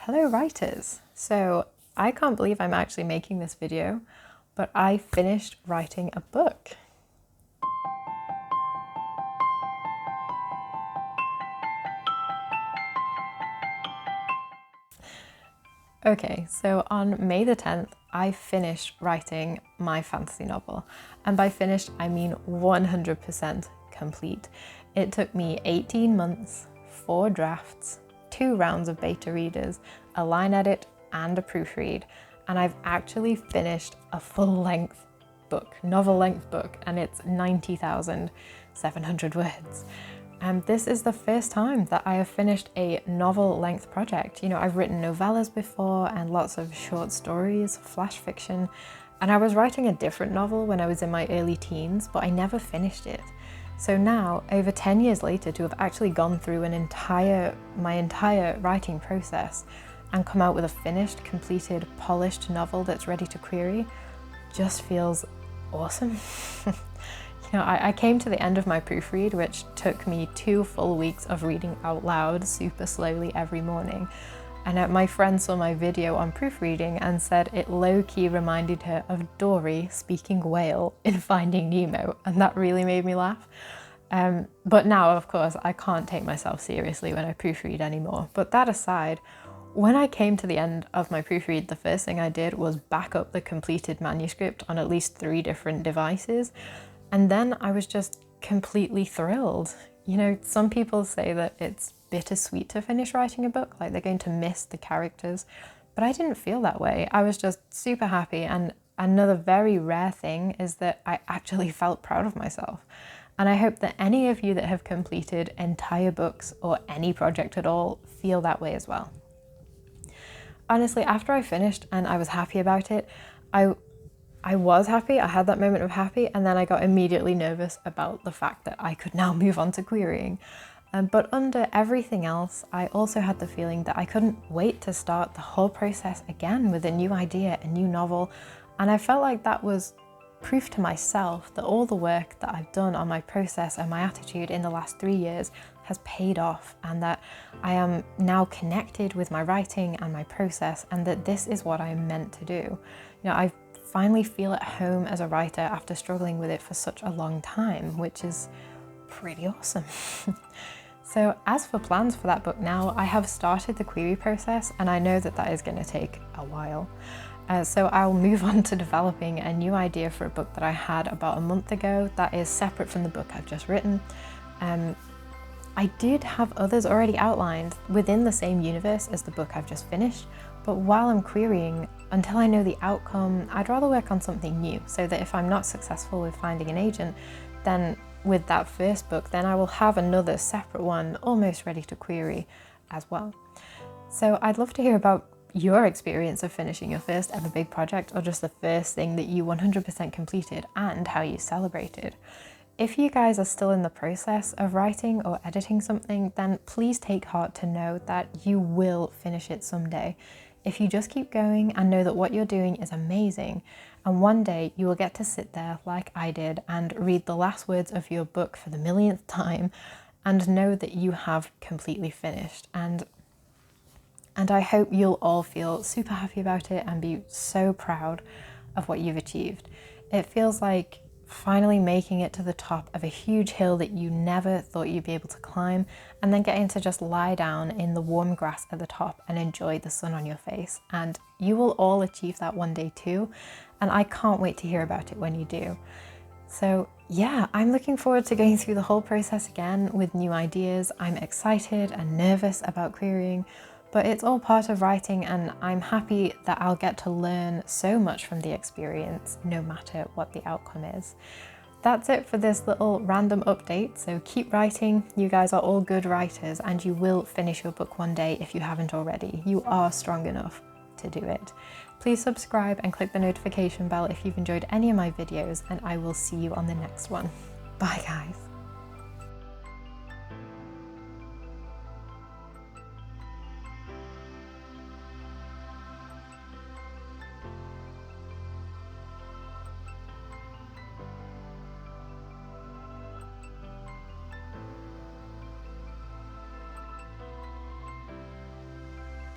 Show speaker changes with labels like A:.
A: Hello writers! So I can't believe I'm actually making this video, but I finished writing a book. Okay, so on May the 10th, I finished writing my fantasy novel. And by finished, I mean 100% complete. It took me 18 months, 4 drafts, 2 rounds of beta readers, a line edit, and a proofread. And I've actually finished a full-length book, novel-length book, and it's 90,700 words. And this is the first time that I have finished a novel-length project. You know, I've written novellas before and lots of short stories, flash fiction, and I was writing a different novel when I was in my early teens, but I never finished it. So now, over 10 years later, to have actually gone through my entire writing process and come out with a finished, completed, polished novel that's ready to query just feels awesome. You know, I came to the end of my proofread, which took me 2 full weeks of reading out loud super slowly every morning. And my friend saw my video on proofreading and said it low-key reminded her of Dory speaking whale in Finding Nemo, and that really made me laugh. But now, of course, I can't take myself seriously when I proofread anymore. But that aside, when I came to the end of my proofread, the first thing I did was back up the completed manuscript on at least 3 different devices. And then I was just completely thrilled. You know, some people say that it's bittersweet to finish writing a book, like they're going to miss the characters, but I didn't feel that way. I was just super happy, and another very rare thing is that I actually felt proud of myself. And I hope that any of you that have completed entire books or any project at all feel that way as well. Honestly, after I finished and I was happy about it, I was happy, I had that moment of happy, and then I got immediately nervous about the fact that I could now move on to querying. But under everything else, I also had the feeling that I couldn't wait to start the whole process again with a new idea, a new novel, and I felt like that was proof to myself that all the work that I've done on my process and my attitude in the last 3 years has paid off, and that I am now connected with my writing and my process, and that this is what I am meant to do. You know, I finally feel at home as a writer after struggling with it for such a long time, which is pretty awesome. So as for plans for that book now, I have started the query process, and I know that that is going to take a while. So I'll move on to developing a new idea for a book that I had about a month ago that is separate from the book I've just written. I did have others already outlined within the same universe as the book I've just finished, but while I'm querying, until I know the outcome, I'd rather work on something new, so that if I'm not successful with finding an agent, then with that first book, then I will have another separate one almost ready to query as well. So I'd love to hear about your experience of finishing your first ever big project, or just the first thing that you 100% completed and how you celebrated. If you guys are still in the process of writing or editing something, then please take heart to know that you will finish it someday. If you just keep going and know that what you're doing is amazing, and one day you will get to sit there like I did and read the last words of your book for the millionth time and know that you have completely finished. And I hope you'll all feel super happy about it and be so proud of what you've achieved. It feels like finally making it to the top of a huge hill that you never thought you'd be able to climb, and then getting to just lie down in the warm grass at the top and enjoy the sun on your face. And you will all achieve that one day too, and I can't wait to hear about it when you do. So yeah, I'm looking forward to going through the whole process again with new ideas. I'm excited and nervous about querying, but it's all part of writing, and I'm happy that I'll get to learn so much from the experience, no matter what the outcome is. That's it for this little random update, so keep writing. You guys are all good writers, and you will finish your book one day if you haven't already. You are strong enough to do it. Please subscribe and click the notification bell if you've enjoyed any of my videos, and I will see you on the next one. Bye guys.